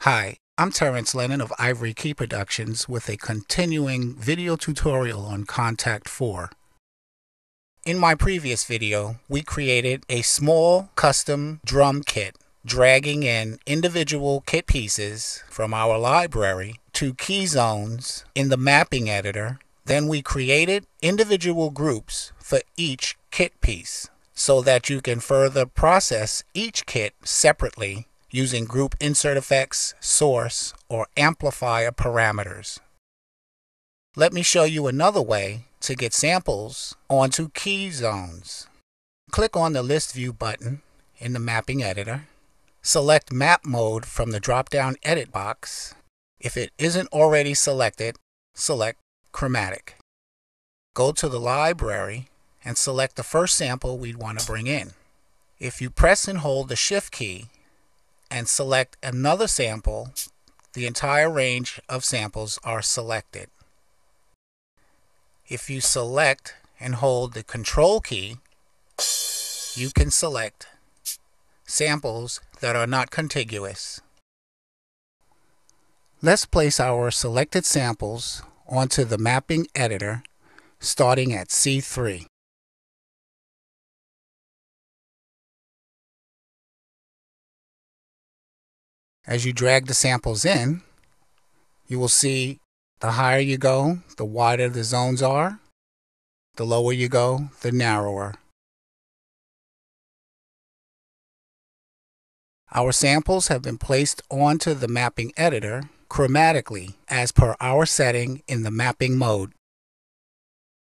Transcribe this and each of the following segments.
Hi, I'm Terrence Lennon of Ivory Key Productions with a continuing video tutorial on Kontakt 4. In my previous video, we created a small custom drum kit, dragging in individual kit pieces from our library to key zones in the mapping editor. Then we created individual groups for each kit piece so that you can further process each kit separately using group insert effects, source, or amplifier parameters. Let me show you another way to get samples onto key zones. Click on the List View button in the mapping editor. Select Map Mode from the drop-down Edit box. If it isn't already selected, select Chromatic. Go to the library and select the first sample we'd want to bring in. If you press and hold the Shift key and select another sample, the entire range of samples are selected. If you select and hold the Control key, you can select samples that are not contiguous. Let's place our selected samples onto the mapping editor starting at C3. As you drag the samples in, you will see the higher you go, the wider the zones are. The lower you go, the narrower. Our samples have been placed onto the mapping editor chromatically as per our setting in the mapping mode.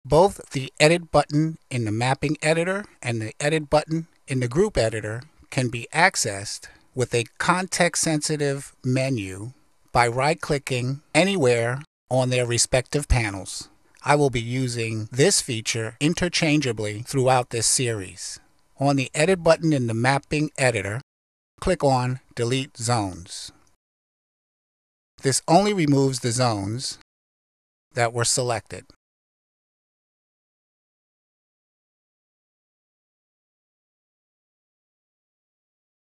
Both the Edit button in the mapping editor and the Edit button in the group editor can be accessed with a context-sensitive menu by right-clicking anywhere on their respective panels. I will be using this feature interchangeably throughout this series. On the Edit button in the mapping editor, click on Delete Zones. This only removes the zones that were selected.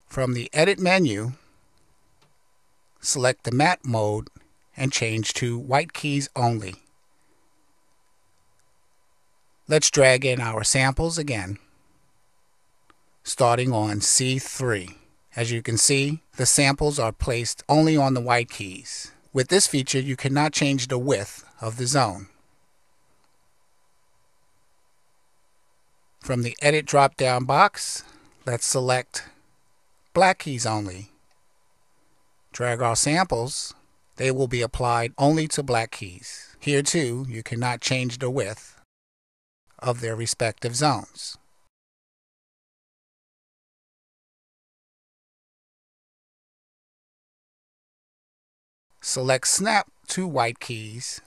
From the Edit menu, select the Map mode and change to white keys only. Let's drag in our samples again, starting on C3. As you can see, the samples are placed only on the white keys. With this feature, you cannot change the width of the zone. From the Edit drop-down box, let's select black keys only. Drag our samples. They will be applied only to black keys. Here too, you cannot change the width of their respective zones. Select Snap to white keys.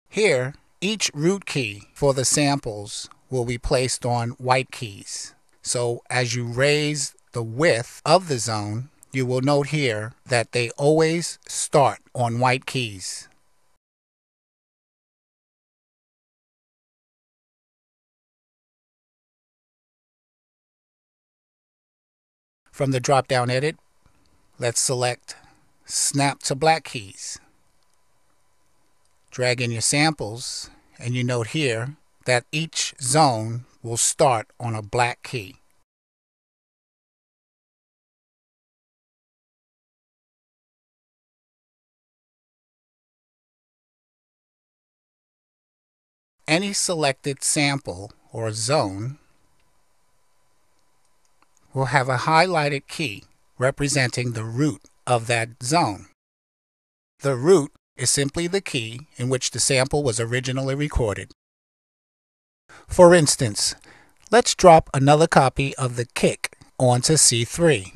Here, each root key for the samples will be placed on white keys. So as you raise the width of the zone, you will note here that they always start on white keys. From the drop-down Edit, let's select Snap to black keys. Drag in your samples, and you note here that each zone will start on a black key. Any selected sample or zone will have a highlighted key representing the root of that zone. The root is simply the key in which the sample was originally recorded. For instance, let's drop another copy of the kick onto C3.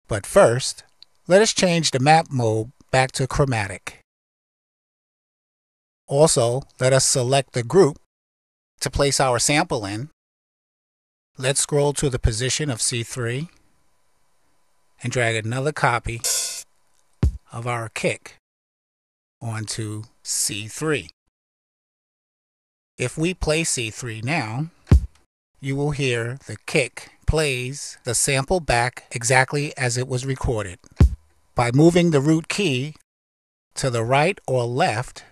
But first, let us change the map mode back to chromatic. Also, let us select the group to place our sample in. Let's scroll to the position of C3 and drag another copy of our kick onto C3. If we play C3 now, you will hear the kick plays the sample back exactly as it was recorded. By moving the root key to the right or left,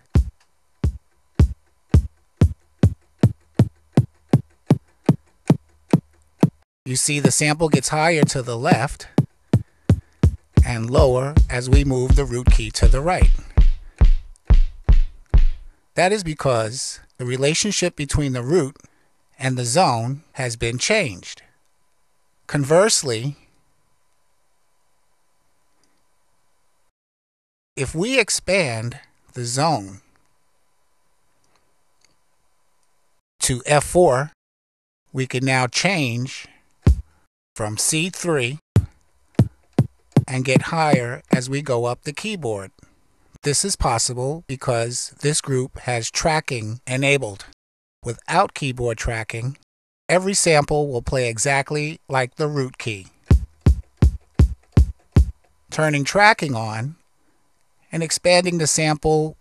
you see the sample gets higher to the left and lower as we move the root key to the right. That is because the relationship between the root and the zone has been changed. Conversely, if we expand the zone to F4, we can now change from C3 and get higher as we go up the keyboard. This is possible because this group has tracking enabled. Without keyboard tracking, every sample will play exactly like the root key. Turning tracking on and expanding the sample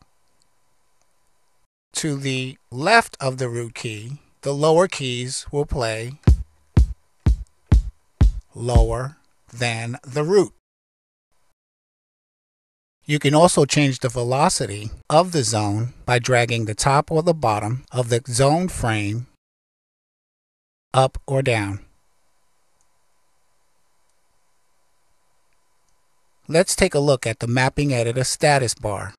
to the left of the root key, the lower keys will play lower than the root. You can also change the velocity of the zone by dragging the top or the bottom of the zone frame up or down. Let's take a look at the Mapping Editor status bar.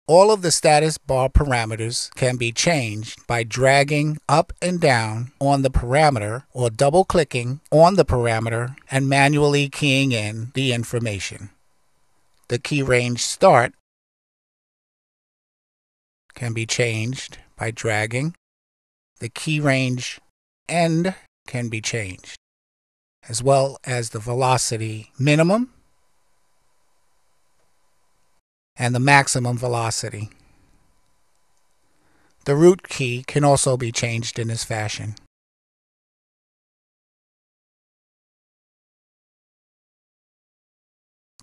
All of the status bar parameters can be changed by dragging up and down on the parameter or double-clicking on the parameter and manually keying in the information. The key range start can be changed by dragging. The key range end can be changed, as well as the velocity minimum and the maximum velocity. The root key can also be changed in this fashion.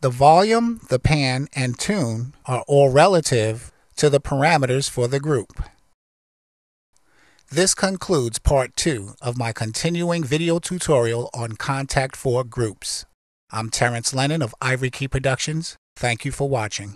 The volume, the pan, and tune are all relative to the parameters for the group. This concludes part 2 of my continuing video tutorial on Kontakt for groups. I'm Terrence Lennon of Ivory Key Productions. Thank you for watching.